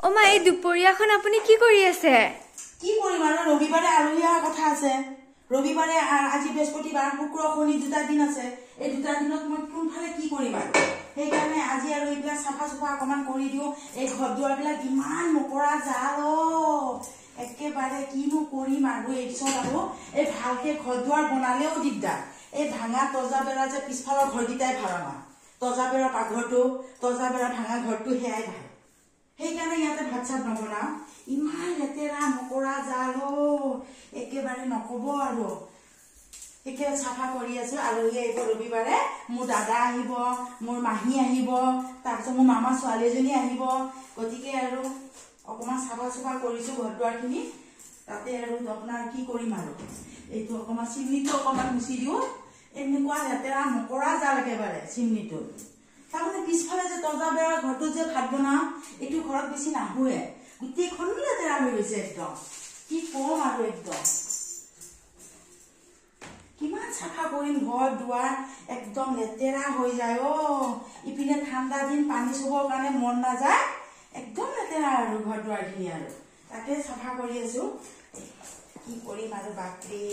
ওমা এই দুপৰীয়াখন আপুনি কি কৰি আছে? কি কৰিম আৰু ৰবিবাৰে আলহী অহাৰ কথা আছে। ৰবিবাৰে আজি বৃহস্পতিবাৰ শুক্ৰ শনি দুটা দিন আছে। এই দুটা দিনত মই কোনফালে কি কৰিম আৰু সেইকাৰণে আজি আৰু এইবিলাক চাফা চুফা অকণমান কৰি দিওঁ। এই ঘৰ দুৱাৰবিলাক ইমান মকৰা জাল একেবাৰে কিনো কৰিম আৰু এই পিছত আৰু এই ভালকে ঘৰ দুৱাৰ বনালেও দিগদাৰ। এই ভাঙা তজা বেৰা যে পিছফালৰ ঘৰকেইটাই ভাল আমাৰ তজা বেৰা পাকঘৰটো তজা বেৰা ভাঙা ঘৰটো সেয়াই ভাল। সেইকাৰণে ইয়াতে ভাত চাত নবনাও। ইমান লেতেৰা মকৰা জাল একেবাৰে নকব আৰু একেবাৰে চাফা কৰি আছো। আলহী আহিব ৰবিবাৰে, মোৰ দাদা আহিব, মোৰ মাহী আহিব, তাৰপিছত মোৰ মামা ছোৱালী এজনী আহিব। গতিকে আৰু অকণমান চাফা চুফা কৰিছো ঘৰ দুৱাৰখিনি। তাতে আৰু আপোনাৰ কি কৰিম আৰু এইটো অকণমান চিমনিটো অকণমান মুচি দিওঁ। এনেকুৱা লেতেৰা মকৰা জাল একেবাৰে চিমনিটো। তাৰমানে পিছফালে যে তজা বেৰা ঘৰটো যে ভাত বনাও এইটো ঘৰত বেছি নাহুৱে, গোটেইখন লেতেৰা হৈ গৈছে একদম। কি কম আৰু একদম কিমান চাফা কৰিম ঘৰ দুৱাৰ একদম লেতেৰা হৈ যায়। ইপিনে ঠাণ্ডা দিন পানী চুবৰ কাৰণে মন নাযায়, একদম লেতেৰা আৰু ঘৰ দুৱাৰখিনি আৰু তাকে চাফা কৰি আছো। কি কৰিম আৰু বাপৰে